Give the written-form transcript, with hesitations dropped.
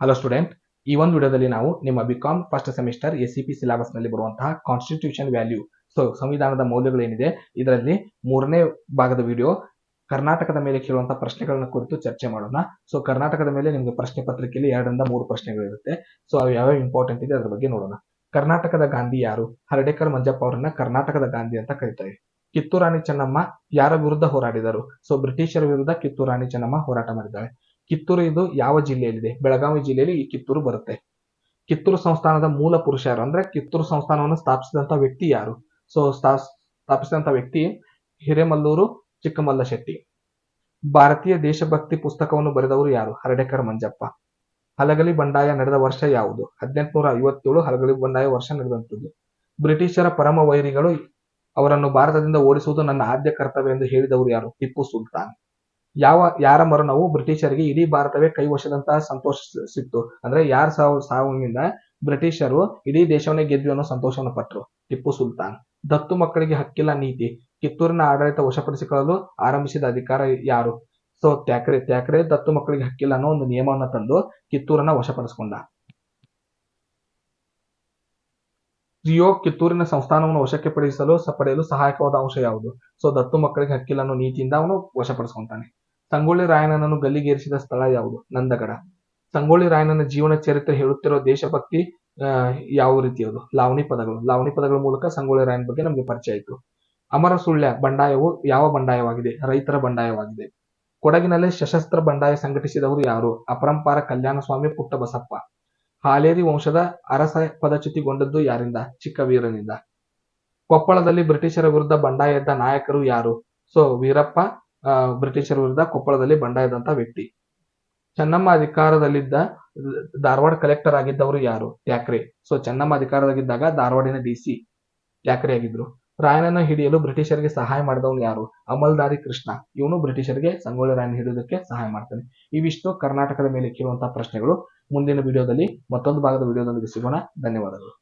Hello student, ಈ ಒಂದು ವಿಡಿಯೋದಲ್ಲಿ ನಾವು ನಿಮ್ಮ BCom first semester ACP syllabus ನಲ್ಲಿ ಬರುವಂತಹ ಕಾನ್ಸ್ಟಿಟ್ಯೂಷನ್ ವ್ಯಾಲ್ಯೂ, ಸಂವಿಧಾನದ ಮೌಲ್ಯಗಳೇನಿದೆ ಇದರಲ್ಲಿ ಮೂರನೇ ಭಾಗದ ವಿಡಿಯೋ ಕರ್ನಾಟಕದ ಮೇಲೆ ಕೇಳುವಂತಹ ಪ್ರಶ್ನೆಗಳನ್ನ ಕುರಿತು ಚರ್ಚೆ ಮಾಡೋಣ. ಕರ್ನಾಟಕದ ಮೇಲೆ ನಿಮಗೆ ಪ್ರಶ್ನೆ ಪತ್ರಿಕೆಯಲ್ಲಿ 2 ರಿಂದ 3 ಪ್ರಶ್ನೆಗಳಿರುತ್ತೆ. ಅವು ಯಾವ್ಯಾವ ಇಂಪಾರ್ಟೆಂಟ್ ಇದೆ ಅದ್ರ ಬಗ್ಗೆ ನೋಡೋಣ. ಕರ್ನಾಟಕದ ಗಾಂಧಿ ಯಾರು? ಹರ್ಡೇಕರ್ ಮಂಜಪ್ಪ ಅವರನ್ನ ಕರ್ನಾಟಕದ ಗಾಂಧಿ ಅಂತ ಕರೀತಾರೆ. ಕಿತ್ತೂರು ರಾಣಿ ಚೆನ್ನಮ್ಮ ಯಾರ ವಿರುದ್ಧ ಹೋರಾಡಿದರು? ಬ್ರಿಟಿಷರ ವಿರುದ್ಧ ಕಿತ್ತೂರು ರಾಣಿ ಚೆನ್ನಮ್ಮ ಹೋರಾಟ ಮಾಡಿದ್ದಾಳೆ. ಕಿತ್ತೂರು ಇದು ಯಾವ ಜಿಲ್ಲೆಯಲ್ಲಿದೆ? ಬೆಳಗಾವಿ ಜಿಲ್ಲೆಯಲ್ಲಿ ಈ ಕಿತ್ತೂರು ಬರುತ್ತೆ. ಕಿತ್ತೂರು ಸಂಸ್ಥಾನದ ಮೂಲ ಪುರುಷ ಯಾರು? ಅಂದ್ರೆ ಕಿತ್ತೂರು ಸಂಸ್ಥಾನವನ್ನು ಸ್ಥಾಪಿಸಿದಂತ ವ್ಯಕ್ತಿ ಯಾರು? ಸ್ಥಾಪಿಸಿದಂತ ವ್ಯಕ್ತಿ ಹಿರೇಮಲ್ಲೂರು ಚಿಕ್ಕಮಲ್ಲ ಶೆಟ್ಟಿ. ಭಾರತೀಯ ದೇಶಭಕ್ತಿ ಪುಸ್ತಕವನ್ನು ಬರೆದವರು ಯಾರು? ಹರ್ಡೇಕರ್ ಮಂಜಪ್ಪ. ಹಲಗಲಿ ಬಂಡಾಯ ನಡೆದ ವರ್ಷ ಯಾವುದು? 1857 ಹಲಗಲಿ ಬಂಡಾಯ ವರ್ಷ ನಡೆದಂತದ್ದು. ಬ್ರಿಟಿಷರ ಪರಮ ವೈರಿಗಳು ಅವರನ್ನು ಭಾರತದಿಂದ ಓಡಿಸುವುದು ನನ್ನ ಆದ್ಯ ಕರ್ತವ್ಯ ಎಂದು ಹೇಳಿದವರು ಯಾರು? ಟಿಪ್ಪು ಸುಲ್ತಾನ್. ಯಾರ ಮರಣವು ಬ್ರಿಟಿಷರಿಗೆ ಇಡೀ ಭಾರತವೇ ಕೈವಶದಂತಹ ಸಂತೋಷ ಸಿಕ್ತು? ಅಂದ್ರೆ ಯಾರ ಸಾವಿನಿಂದ ಬ್ರಿಟಿಷರು ಇಡೀ ದೇಶವನ್ನೇ ಗೆದ್ವಿ ಅನ್ನೋ ಸಂತೋಷವನ್ನು ಪಟ್ಟರು? ಟಿಪ್ಪು ಸುಲ್ತಾನ್. ದತ್ತು ಮಕ್ಕಳಿಗೆ ಹಕ್ಕಿಲ್ಲ ನೀತಿ ಕಿತ್ತೂರಿನ ಆಡಳಿತ ವಶಪಡಿಸಿಕೊಳ್ಳಲು ಆರಂಭಿಸಿದ ಅಧಿಕಾರ ಯಾರು? ತ್ಯಾಕ್ರೆ ದತ್ತು ಮಕ್ಕಳಿಗೆ ಹಕ್ಕಿಲ್ಲ ಅನ್ನೋ ಒಂದು ನಿಯಮವನ್ನು ತಂದು ಕಿತ್ತೂರನ್ನ ವಶಪಡಿಸಿಕೊಂಡ. ರಿಯೋ ಕಿತ್ತೂರಿನ ಸಂಸ್ಥಾನವನ್ನು ವಶಕ್ಕೆ ಪಡೆಯಲು ಸಹಾಯಕವಾದ ಅಂಶ ಯಾವುದು? ದತ್ತು ಮಕ್ಕಳಿಗೆ ಹಕ್ಕಿಲ್ಲ ಅನ್ನೋ ನೀತಿಯಿಂದ ಅವನು ವಶಪಡಿಸಿಕೊಂತಾನೆ. ಸಂಗೊಳ್ಳಿ ರಾಯಣ್ಣನನ್ನು ಗಲ್ಲಿಗೇರಿಸಿದ ಸ್ಥಳ ಯಾವುದು? ನಂದಗಡ. ಸಂಗೊಳ್ಳಿ ರಾಯಣ್ಣನ ಜೀವನ ಚರಿತ್ರೆ ಹೇಳುತ್ತಿರೋ ದೇಶಭಕ್ತಿ ಯಾವ ರೀತಿಯದು? ಲಾವಣಿ ಪದಗಳ ಮೂಲಕ ಸಂಗೊಳ್ಳಿ ರಾಯಣ್ಣ ಬಗ್ಗೆ ನಮಗೆ ಪರಿಚಯ ಆಯಿತು. ಅಮರ ಸುಳ್ಯ ಬಂಡಾಯವು ಯಾವ ಬಂಡಾಯವಾಗಿದೆ? ರೈತರ ಬಂಡಾಯವಾಗಿದೆ. ಕೊಡಗಿನಲ್ಲಿ ಸಶಸ್ತ್ರ ಬಂಡಾಯ ಸಂಘಟಿಸಿದವರು ಯಾರು? ಅಪರಂಪಾರ ಕಲ್ಯಾಣಸ್ವಾಮಿ ಪುಟ್ಟಬಸಪ್ಪ. ಹಾಲೇರಿ ವಂಶದ ಅರಸ ಪದಚ್ಯುತಿಗೊಂಡದ್ದು ಯಾರಿಂದ? ಚಿಕ್ಕವೀರನಿಂದ. ಕೊಪ್ಪಳದಲ್ಲಿ ಬ್ರಿಟಿಷರ ವಿರುದ್ಧ ಬಂಡಾಯ ಎದ್ದ ನಾಯಕರು ಯಾರು? ವೀರಪ್ಪ ಬ್ರಿಟಿಷರ ವಿರುದ್ಧ ಕೊಪ್ಪಳದಲ್ಲಿ ಬಂಡಾಯದಂತ ವ್ಯಕ್ತಿ. ಚೆನ್ನಮ್ಮ ಅಧಿಕಾರದಲ್ಲಿದ್ದ ಧಾರವಾಡ ಕಲೆಕ್ಟರ್ ಆಗಿದ್ದವರು ಯಾರು? ತ್ಯಾಕ್ರೆ. ಚೆನ್ನಮ್ಮ ಅಧಿಕಾರದಾಗಿದ್ದಾಗ ಧಾರವಾಡಿನ DC ತ್ಯಾಕ್ರೆ ಆಗಿದ್ರು. ರಾಯಣ್ಣನ ಹಿಡಿಯಲು ಬ್ರಿಟಿಷರಿಗೆ ಸಹಾಯ ಮಾಡಿದವನು ಯಾರು? ಅಮಲ್ದಾರಿ ಕೃಷ್ಣ. ಇವನು ಬ್ರಿಟಿಷರಿಗೆ ಸಂಗೊಳ್ಳಿ ರಾಯಣ್ಣ ಹಿಡಿಯೋದಕ್ಕೆ ಸಹಾಯ ಮಾಡ್ತಾನೆ. ಇವಿಷ್ಟು ಕರ್ನಾಟಕದ ಮೇಲೆ ಕೇಳುವಂತಹ ಪ್ರಶ್ನೆಗಳು. ಮುಂದಿನ ವಿಡಿಯೋದಲ್ಲಿ ಮತ್ತೊಂದು ಭಾಗದ ವಿಡಿಯೋದೊಂದಿಗೆ ಸಿಗೋಣ. ಧನ್ಯವಾದಗಳು.